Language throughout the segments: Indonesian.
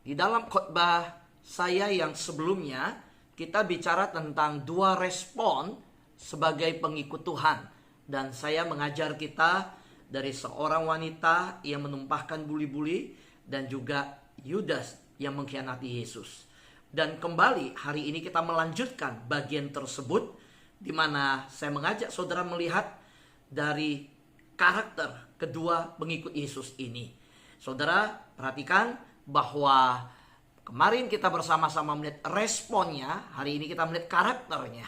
Di dalam khotbah saya yang sebelumnya, kita bicara tentang dua respon sebagai pengikut Tuhan. Dan saya mengajar kita dari seorang wanita yang menumpahkan buli-buli dan juga Yudas yang mengkhianati Yesus. Dan kembali hari ini kita melanjutkan bagian tersebut, di mana saya mengajak saudara melihat dari karakter kedua pengikut Yesus ini. Saudara perhatikan bahwa kemarin kita bersama-sama melihat responnya, hari ini kita melihat karakternya.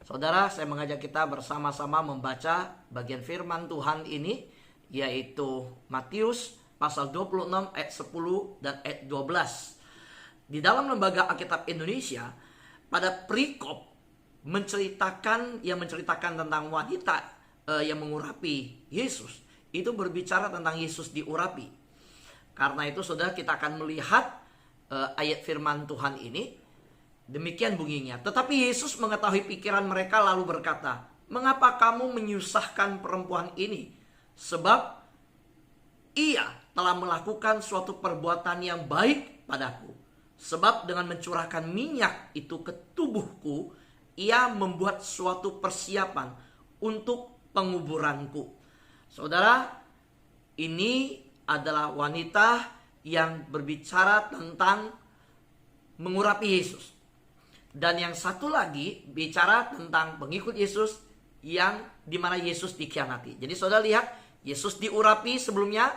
Saudara, saya mengajak kita bersama-sama membaca bagian firman Tuhan ini, yaitu Matius pasal 26 ayat 10 dan ayat 12. Di dalam Lembaga Alkitab Indonesia, pada perikop menceritakan tentang wanita yang mengurapi Yesus, itu berbicara tentang Yesus diurapi. Karena itu saudara, kita akan melihat ayat firman Tuhan ini. Demikian bunyinya. Tetapi Yesus mengetahui pikiran mereka lalu berkata, "Mengapa kamu menyusahkan perempuan ini? Sebab ia telah melakukan suatu perbuatan yang baik padaku. Sebab dengan mencurahkan minyak itu ke tubuhku, ia membuat suatu persiapan untuk penguburanku." Saudara, ini adalah wanita yang berbicara tentang mengurapi Yesus. Dan yang satu lagi bicara tentang pengikut Yesus yang dimana Yesus dikhianati. Jadi saudara lihat, Yesus diurapi sebelumnya,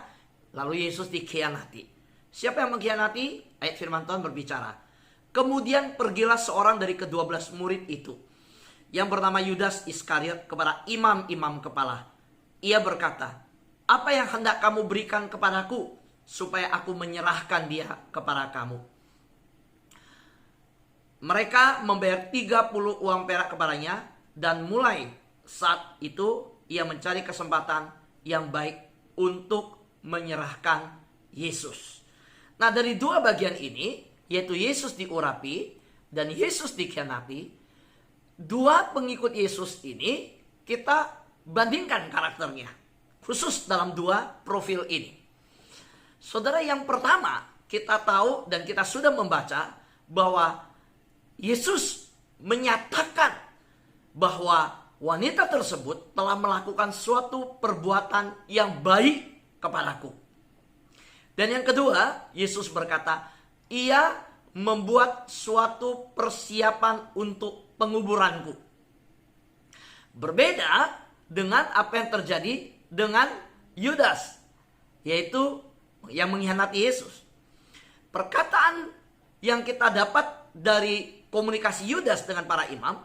lalu Yesus dikhianati. Siapa yang mengkhianati? Ayat firman Tuhan berbicara, "Kemudian pergilah seorang dari ke-12 murid itu, yang bernama Yudas Iskariot, kepada imam-imam kepala. Ia berkata, 'Apa yang hendak kamu berikan kepadaku, supaya aku menyerahkan dia kepada kamu?' Mereka membayar 30 uang perak kepadanya, dan mulai saat itu ia mencari kesempatan yang baik untuk menyerahkan Yesus." Nah, dari dua bagian ini, yaitu Yesus diurapi dan Yesus dikhianati, dua pengikut Yesus ini kita bandingkan karakternya, khusus dalam dua profil ini. Saudara, yang pertama kita tahu dan kita sudah membaca bahwa Yesus menyatakan bahwa wanita tersebut telah melakukan suatu perbuatan yang baik kepadaku. Dan yang kedua, Yesus berkata, ia membuat suatu persiapan untuk penguburanku. Berbeda dengan apa yang terjadi dengan Yudas, yaitu yang mengkhianati Yesus. Perkataan yang kita dapat dari komunikasi Yudas dengan para imam,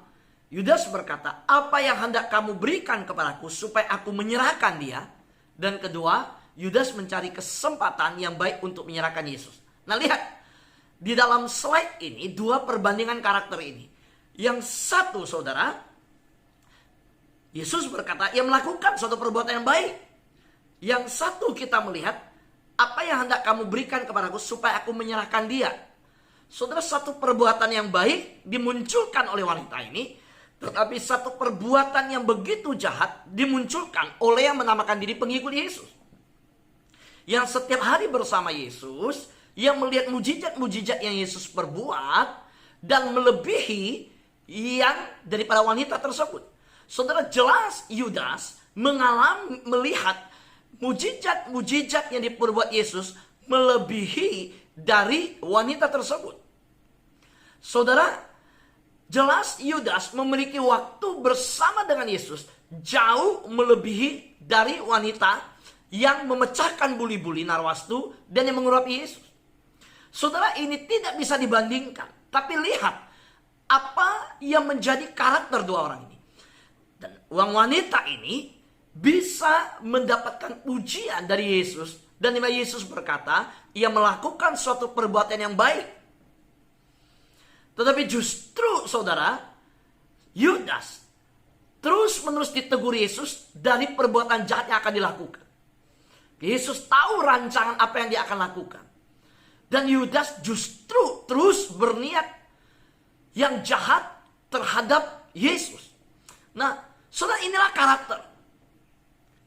Yudas berkata, "Apa yang hendak kamu berikan kepadaku supaya aku menyerahkan dia?" Dan kedua, Yudas mencari kesempatan yang baik untuk menyerahkan Yesus. Nah, lihat di dalam slide ini dua perbandingan karakter ini. Yang satu, saudara, Yesus berkata ia melakukan suatu perbuatan yang baik. Yang satu kita melihat, "Apa yang hendak kamu berikan kepadaku supaya aku menyerahkan dia?" Saudara, satu perbuatan yang baik dimunculkan oleh wanita ini, tetapi satu perbuatan yang begitu jahat dimunculkan oleh yang menamakan diri pengikut Yesus. Yang setiap hari bersama Yesus, yang melihat mujizat-mujizat yang Yesus perbuat, dan melebihi yang daripada wanita tersebut. Saudara, jelas Yudas melihat mujizat-mujizat yang diperbuat Yesus melebihi dari wanita tersebut. Saudara, jelas Yudas memiliki waktu bersama dengan Yesus jauh melebihi dari wanita yang memecahkan buli-buli narwastu dan yang mengurapi Yesus. Saudara, ini tidak bisa dibandingkan. Tapi lihat apa yang menjadi karakter dua orang ini. Dan wanita ini bisa mendapatkan pujian dari Yesus. Dan dimana Yesus berkata, ia melakukan suatu perbuatan yang baik. Tetapi justru saudara, Yudas terus-menerus ditegur Yesus dari perbuatan jahat yang akan dilakukan. Yesus tahu rancangan apa yang dia akan lakukan. Dan Yudas justru terus berniat yang jahat terhadap Yesus. Nah, saudara, inilah karakter.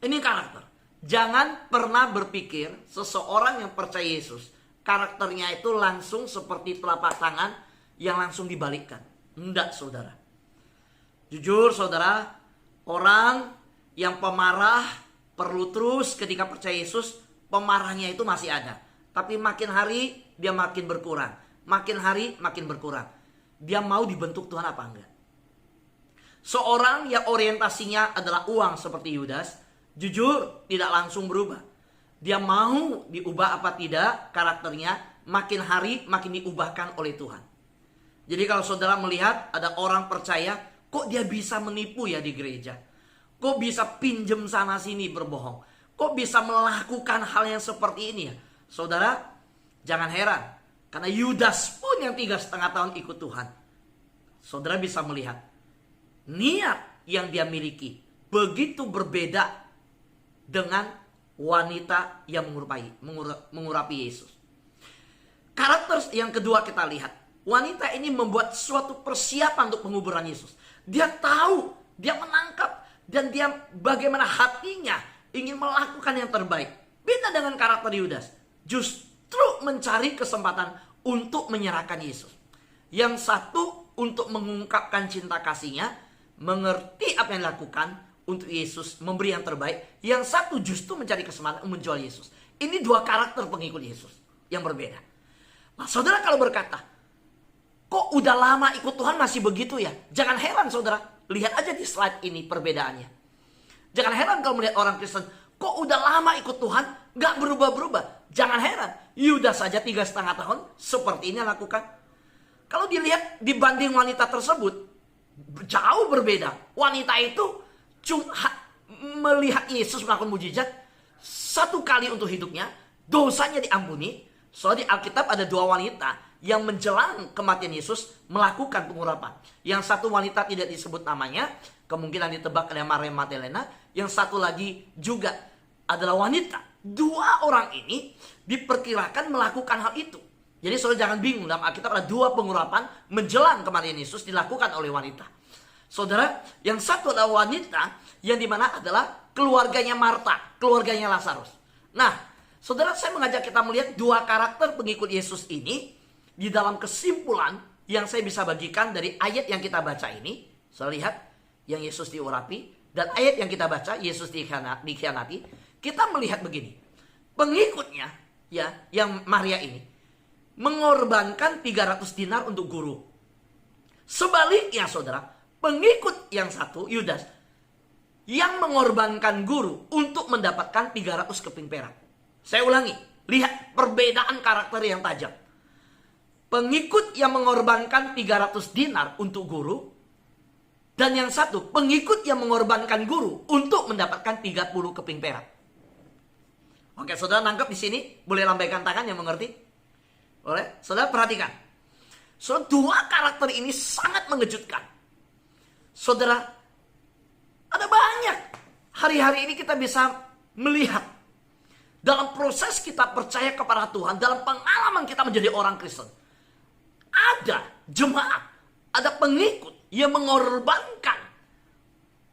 Ini karakter. Jangan pernah berpikir seseorang yang percaya Yesus karakternya itu langsung seperti telapak tangan yang langsung dibalikkan. Enggak, saudara. Jujur, saudara, orang yang pemarah perlu terus ketika percaya Yesus, pemarahnya itu masih ada. Tapi makin hari dia makin berkurang. Makin hari makin berkurang. Dia mau dibentuk Tuhan apa enggak? Seorang yang orientasinya adalah uang seperti Yudas, jujur tidak langsung berubah. Dia mau diubah apa tidak karakternya, makin hari makin diubahkan oleh Tuhan. Jadi kalau saudara melihat ada orang percaya, kok dia bisa menipu ya di gereja? Kok bisa pinjem sana sini berbohong? Kok bisa melakukan hal yang seperti ini ya? Saudara, jangan heran. Karena Yudas pun yang 3,5 tahun ikut Tuhan. Saudara bisa melihat niat yang dia miliki begitu berbeda dengan wanita yang mengurapi Yesus. Karakter yang kedua kita lihat. Wanita ini membuat suatu persiapan untuk penguburan Yesus. Dia tahu, dia menangkap, dan dia bagaimana hatinya ingin melakukan yang terbaik. Beda dengan karakter Yudas. Justru mencari kesempatan untuk menyerahkan Yesus. Yang satu untuk mengungkapkan cinta kasihnya, mengerti apa yang dilakukan untuk Yesus, memberi yang terbaik. Yang satu justru mencari kesempatan menjual Yesus. Ini dua karakter pengikut Yesus yang berbeda. Nah, saudara kalau berkata, kok udah lama ikut Tuhan masih begitu ya? Jangan heran saudara, lihat aja di slide ini perbedaannya. Jangan heran kalau melihat orang Kristen, kok udah lama ikut Tuhan gak berubah-berubah. Jangan heran, Yudas saja 3,5 tahun seperti ini lakukan. Kalau dilihat dibanding wanita tersebut, jauh berbeda. Wanita itu cuma melihat Yesus melakukan mujizat satu kali untuk hidupnya, dosanya diampuni. Soalnya di Alkitab ada dua wanita yang menjelang kematian Yesus melakukan pengurapan. Yang satu wanita tidak disebut namanya, kemungkinan ditebak oleh Maria Magdalena. Yang satu lagi juga adalah wanita. Dua orang ini diperkirakan melakukan hal itu. Jadi saudara jangan bingung, dalam Alkitab ada dua pengurapan menjelang kematian Yesus dilakukan oleh wanita. Saudara, yang satu adalah wanita yang dimana adalah keluarganya Marta, keluarganya Lazarus. Nah, saudara, saya mengajak kita melihat dua karakter pengikut Yesus ini di dalam kesimpulan yang saya bisa bagikan dari ayat yang kita baca ini. Saya lihat yang Yesus diurapi dan ayat yang kita baca Yesus dikhianati. Kita melihat begini, pengikutnya ya yang Maria ini mengorbankan 300 dinar untuk guru. Sebaliknya saudara, pengikut yang satu Yudas yang mengorbankan guru untuk mendapatkan 300 keping perak. Saya ulangi, lihat perbedaan karakter yang tajam. Pengikut yang mengorbankan 300 dinar untuk guru, dan yang satu pengikut yang mengorbankan guru untuk mendapatkan 30 keping perak. Oke, saudara nangkep di sini? Boleh lambaikan tangan yang mengerti? Boleh? Saudara perhatikan. So, dua karakter ini sangat mengejutkan. Saudara, ada banyak hari-hari ini kita bisa melihat dalam proses kita percaya kepada Tuhan, dalam pengalaman kita menjadi orang Kristen. Ada jemaat, ada pengikut yang mengorbankan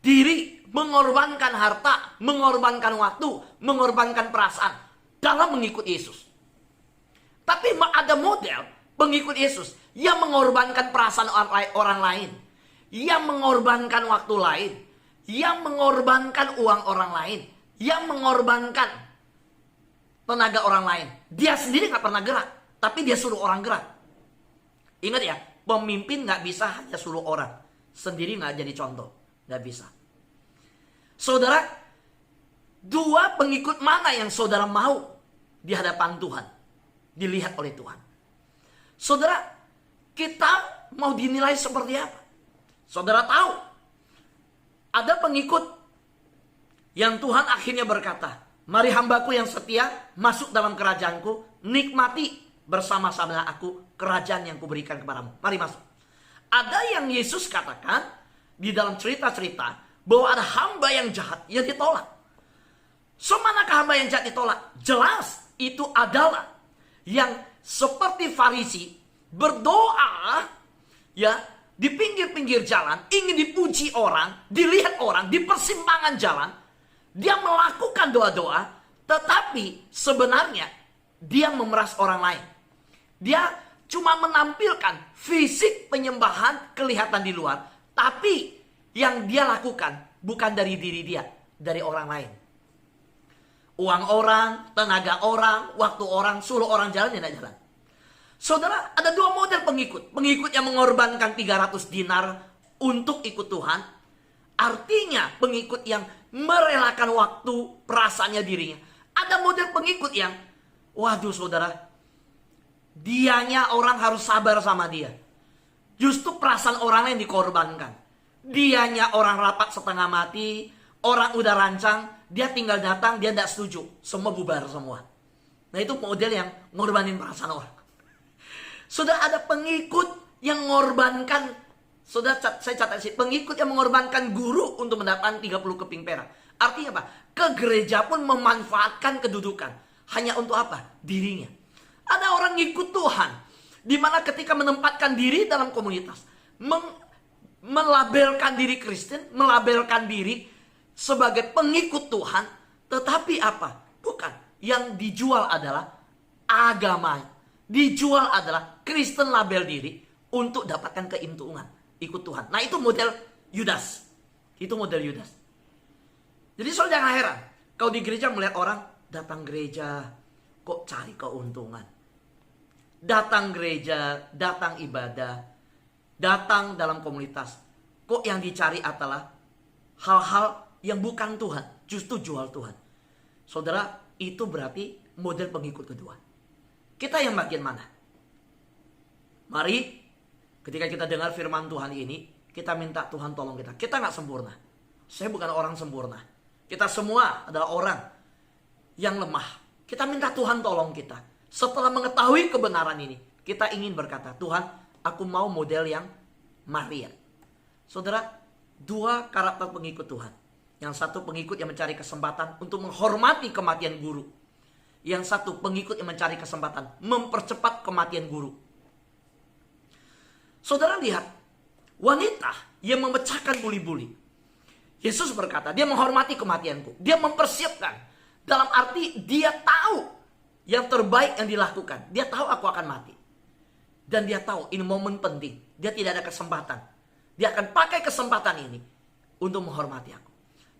diri, mengorbankan harta, mengorbankan waktu, mengorbankan perasaan dalam mengikut Yesus. Tapi ada model pengikut Yesus yang mengorbankan perasaan orang lain, yang mengorbankan waktu lain, yang mengorbankan uang orang lain, yang mengorbankan tenaga orang lain. Dia sendiri gak pernah gerak, tapi dia suruh orang gerak. Ingat ya, pemimpin gak bisa hanya suruh orang, sendiri gak jadi contoh, gak bisa. Saudara, dua pengikut mana yang saudara mau di hadapan Tuhan, dilihat oleh Tuhan? Saudara, kita mau dinilai seperti apa? Saudara tahu, ada pengikut yang Tuhan akhirnya berkata, mari hambaku yang setia masuk dalam kerajaanku, nikmati bersama-sama aku kerajaan yang kuberikan kepadamu. Mari masuk. Ada yang Yesus katakan di dalam cerita-cerita bahwa ada hamba yang jahat yang ditolak. So, manakah hamba yang jahat ditolak? Jelas itu adalah yang seperti Farisi berdoa ya di pinggir-pinggir jalan, ingin dipuji orang, dilihat orang di persimpangan jalan. Dia melakukan doa-doa, tetapi sebenarnya dia memeras orang lain. Dia cuma menampilkan fisik penyembahan kelihatan di luar, tapi yang dia lakukan bukan dari diri dia, dari orang lain. Uang orang, tenaga orang, waktu orang, suruh orang jalan, dia tidak jalan. Saudara, ada dua model pengikut. Pengikut yang mengorbankan 300 dinar untuk ikut Tuhan. Artinya pengikut yang merelakan waktu, perasaannya, dirinya. Ada model pengikut yang, waduh saudara, dianya orang harus sabar sama dia. Justru perasaan orang lain dikorbankan. Dianya orang rapat setengah mati, orang udah rancang, dia tinggal datang, dia tidak setuju. Semua bubar semua. Nah itu model yang ngorbanin perasaan orang. Sudah ada pengikut yang mengorbankan, sudah saya catat sih, pengikut yang mengorbankan guru untuk mendapatkan 30 keping perak. Artinya apa? Ke gereja pun memanfaatkan kedudukan. Hanya untuk apa? Dirinya. Ada orang ngikut Tuhan, di mana ketika menempatkan diri dalam komunitas, melabelkan diri Kristen, melabelkan diri sebagai pengikut Tuhan, tetapi apa? Bukan. Yang dijual adalah agama. Dijual adalah Kristen label diri untuk dapatkan keuntungan, ikut Tuhan. Nah itu model Yudas. Itu model Yudas. Jadi soal jangan heran, kau di gereja melihat orang datang gereja kok cari keuntungan. Datang gereja, datang ibadah, datang dalam komunitas, kok yang dicari adalah hal-hal yang bukan Tuhan, justru jual Tuhan. Saudara, itu berarti model pengikut kedua. Kita yang bagian mana? Mari, ketika kita dengar firman Tuhan ini, kita minta Tuhan tolong kita. Kita nggak sempurna. Saya bukan orang sempurna. Kita semua adalah orang yang lemah. Kita minta Tuhan tolong kita. Setelah mengetahui kebenaran ini, kita ingin berkata, Tuhan, aku mau model yang Maria. Saudara, dua karakter pengikut Tuhan. Yang satu pengikut yang mencari kesempatan untuk menghormati kematian guru. Yang satu pengikut yang mencari kesempatan mempercepat kematian guru. Saudara lihat, wanita yang memecahkan buli-buli. Yesus berkata, dia menghormati kematianku. Dia mempersiapkan. Dalam arti dia tahu yang terbaik yang dilakukan. Dia tahu aku akan mati. Dan dia tahu ini momen penting. Dia tidak ada kesempatan. Dia akan pakai kesempatan ini untuk menghormati aku.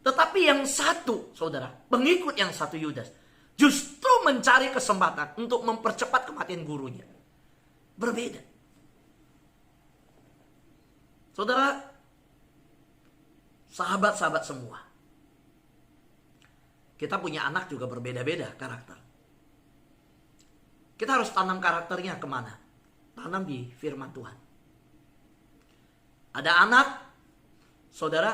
Tetapi yang satu, saudara, pengikut yang satu Yudas, justru mencari kesempatan untuk mempercepat kematian gurunya. Berbeda. Saudara, sahabat-sahabat semua, kita punya anak juga berbeda-beda karakter. Kita harus tanam karakternya kemana? Tanam di firman Tuhan. Ada anak, saudara,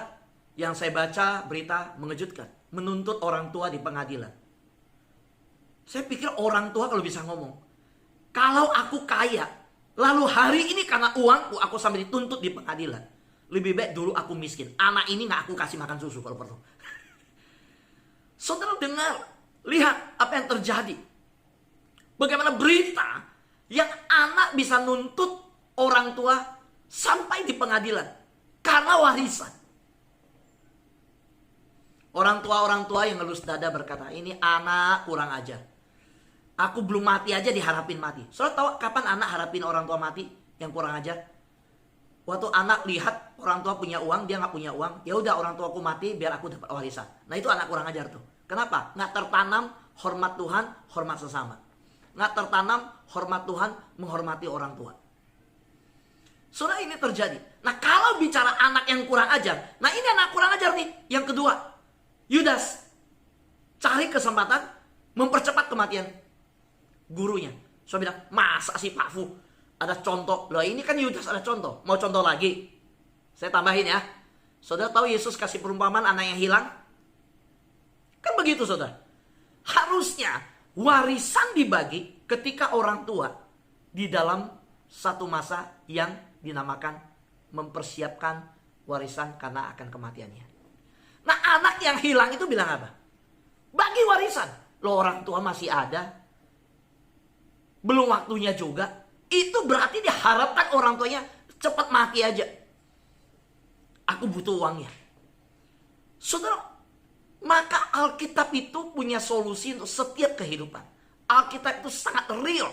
yang saya baca berita mengejutkan. Menuntut orang tua di pengadilan. Saya pikir orang tua kalau bisa ngomong, kalau aku kaya, lalu hari ini karena uangku aku sampai dituntut di pengadilan, lebih baik dulu aku miskin. Anak ini gak aku kasih makan susu kalau perlu. Saudara dengar, lihat apa yang terjadi. Bagaimana berita yang anak bisa nuntut orang tua sampai di pengadilan karena warisan. Orang tua yang ngelus dada berkata, ini anak kurang ajar. Aku belum mati aja diharapin mati. Saudara tahu kapan anak harapin orang tua mati yang kurang ajar? Waktu anak lihat orang tua punya uang, dia nggak punya uang. Ya udah orang tuaku mati biar aku dapat warisan. Nah itu anak kurang ajar tuh. Kenapa? Nggak tertanam hormat Tuhan, hormat sesama. Nggak tertanam hormat Tuhan, menghormati orang tua. Saudara ini terjadi. Nah kalau bicara anak yang kurang ajar, nah ini anak kurang ajar nih. Yang kedua, Yudas cari kesempatan mempercepat kematian gurunya. Saya bilang, masa sih Pak Fu ada contoh? Loh ini kan Yudas ada contoh. Mau contoh lagi? Saya tambahin ya. Saudara tahu Yesus kasih perumpamaan anak yang hilang? Kan begitu saudara. Harusnya warisan dibagi ketika orang tua di dalam satu masa yang dinamakan mempersiapkan warisan karena akan kematiannya. Nah anak yang hilang itu bilang apa? Bagi warisan. Loh orang tua masih ada. Belum waktunya juga. Itu berarti diharapkan orang tuanya cepat mati aja. Aku butuh uangnya. Saudara, maka Alkitab itu punya solusi untuk setiap kehidupan. Alkitab itu sangat real.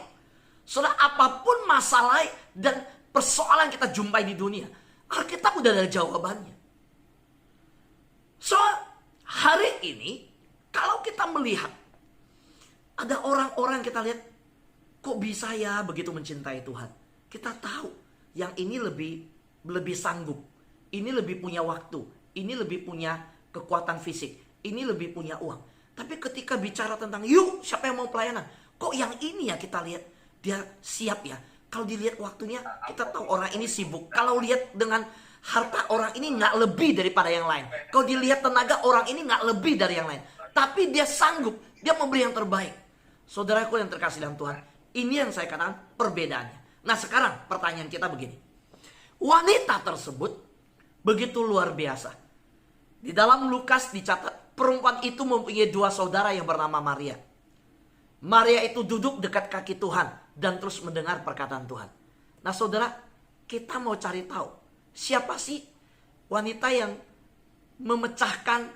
Saudara, apapun masalah dan persoalan kita jumpai di dunia, Alkitab udah ada jawabannya. So, hari ini kalau kita melihat ada orang-orang kita lihat, kok bisa ya begitu mencintai Tuhan. Kita tahu yang ini lebih sanggup, ini lebih punya waktu, ini lebih punya kekuatan fisik, ini lebih punya uang. Tapi ketika bicara tentang yuk siapa yang mau pelayanan, kok yang ini ya kita lihat dia siap ya. Kalau dilihat waktunya kita tahu orang ini sibuk. Kalau lihat dengan harta orang ini nggak lebih daripada yang lain. Kalau dilihat tenaga orang ini nggak lebih dari yang lain. Tapi dia sanggup, dia memberi yang terbaik. Saudaraku yang terkasih dalam Tuhan, ini yang saya katakan perbedaannya. Nah sekarang pertanyaan kita begini. Wanita tersebut begitu luar biasa. Di dalam Lukas dicatat, perempuan itu mempunyai 2 saudara yang bernama Maria. Maria itu duduk dekat kaki Tuhan dan terus mendengar perkataan Tuhan. Nah saudara, kita mau cari tahu siapa sih wanita yang memecahkan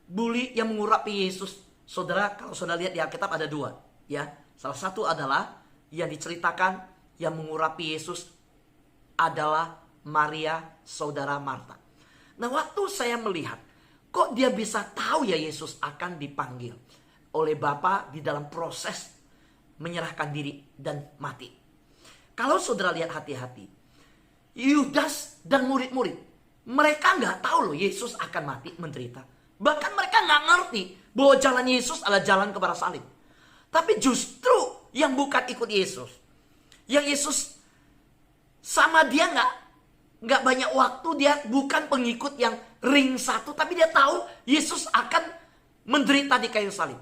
buli yang mengurapi Yesus. Saudara, kalau saudara lihat di Alkitab ada 2. Ya, salah satu adalah yang diceritakan yang mengurapi Yesus adalah Maria, saudara Marta. Nah, waktu saya melihat, kok dia bisa tahu ya Yesus akan dipanggil oleh Bapa di dalam proses menyerahkan diri dan mati. Kalau saudara lihat hati-hati, Yudas dan murid-murid, mereka nggak tahu loh Yesus akan mati menderita. Bahkan mereka nggak ngerti bahwa jalan Yesus adalah jalan kepada salib. Tapi justru yang bukan ikut Yesus, yang Yesus sama dia nggak banyak waktu, dia bukan pengikut yang ring satu, tapi dia tahu Yesus akan menderita di kayu salib.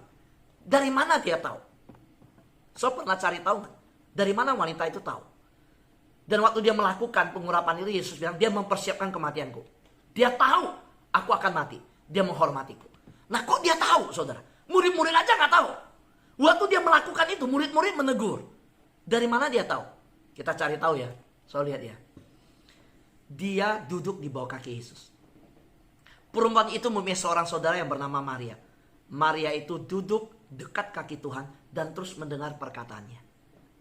Dari mana dia tahu? So pernah cari tahu nggak? Dari mana wanita itu tahu? Dan waktu dia melakukan pengurapan itu, Yesus bilang dia mempersiapkan kematianku. Dia tahu aku akan mati. Dia menghormatiku. Nah kok dia tahu saudara? Murid-murid aja nggak tahu. Waktu dia melakukan itu, murid-murid menegur. Dari mana dia tahu? Kita cari tahu ya. So lihat ya. Dia duduk di bawah kaki Yesus. Perempuan itu mempunyai seorang saudara yang bernama Maria. Maria itu duduk dekat kaki Tuhan dan terus mendengar perkataannya.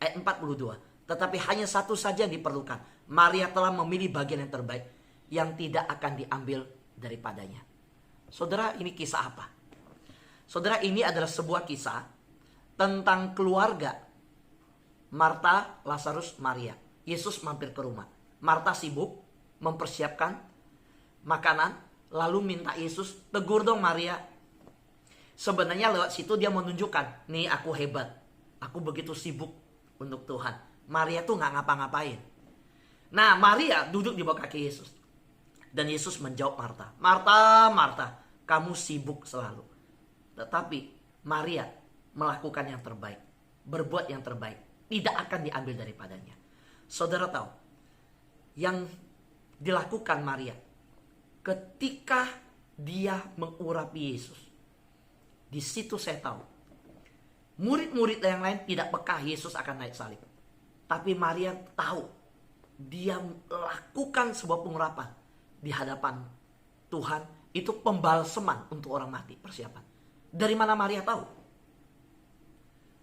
Ayat 42. Tetapi hanya satu saja yang diperlukan. Maria telah memilih bagian yang terbaik yang tidak akan diambil daripadanya. Saudara, ini kisah apa? Saudara, ini adalah sebuah kisah tentang keluarga Marta, Lazarus, Maria. Yesus mampir ke rumah. Marta sibuk mempersiapkan makanan, lalu minta Yesus, tegur dong Maria. Sebenarnya lewat situ dia menunjukkan, nih aku hebat, aku begitu sibuk untuk Tuhan. Maria tuh nggak ngapa-ngapain. Nah, Maria duduk di bawah kaki Yesus. Dan Yesus menjawab Marta, Marta, Marta, kamu sibuk selalu. Tetapi Maria melakukan yang terbaik, berbuat yang terbaik, tidak akan diambil daripadanya. Saudara tahu, yang dilakukan Maria ketika dia mengurapi Yesus. Di situ saya tahu, murid-murid yang lain tidak peka Yesus akan naik salib. Tapi Maria tahu, dia melakukan sebuah pengurapan di hadapan Tuhan. Itu pembalseman untuk orang mati, persiapan. Dari mana Maria tahu?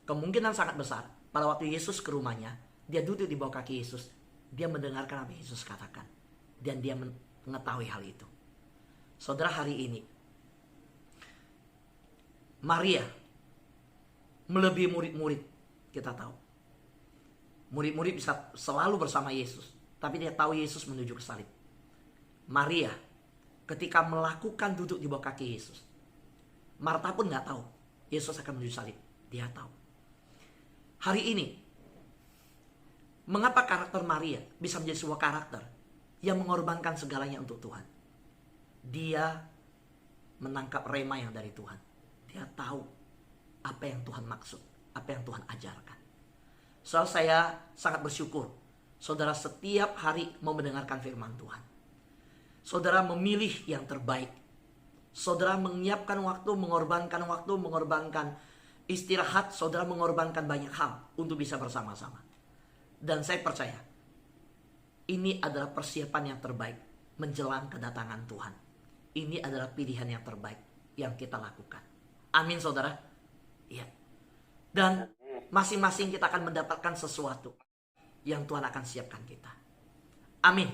Kemungkinan sangat besar, pada waktu Yesus ke rumahnya, dia duduk di bawah kaki Yesus. Dia mendengarkan apa Yesus katakan. Dan dia mengetahui hal itu. Saudara, hari ini, Maria melebihi murid-murid, kita tahu. Murid-murid bisa selalu bersama Yesus, tapi dia tahu Yesus menuju ke salib. Maria ketika melakukan duduk di bawah kaki Yesus, Marta pun nggak tahu Yesus akan menuju salib. Dia tahu. Hari ini, mengapa karakter Maria bisa menjadi sebuah karakter yang mengorbankan segalanya untuk Tuhan? Dia menangkap rema yang dari Tuhan. Dia tahu apa yang Tuhan maksud, apa yang Tuhan ajarkan. So, saya sangat bersyukur saudara setiap hari mau mendengarkan firman Tuhan. Saudara memilih yang terbaik. Saudara menyiapkan waktu, mengorbankan istirahat. Saudara mengorbankan banyak hal untuk bisa bersama-sama. Dan saya percaya ini adalah persiapan yang terbaik menjelang kedatangan Tuhan. Ini adalah pilihan yang terbaik yang kita lakukan. Amin saudara. Ya. Dan masing-masing kita akan mendapatkan sesuatu yang Tuhan akan siapkan kita. Amin.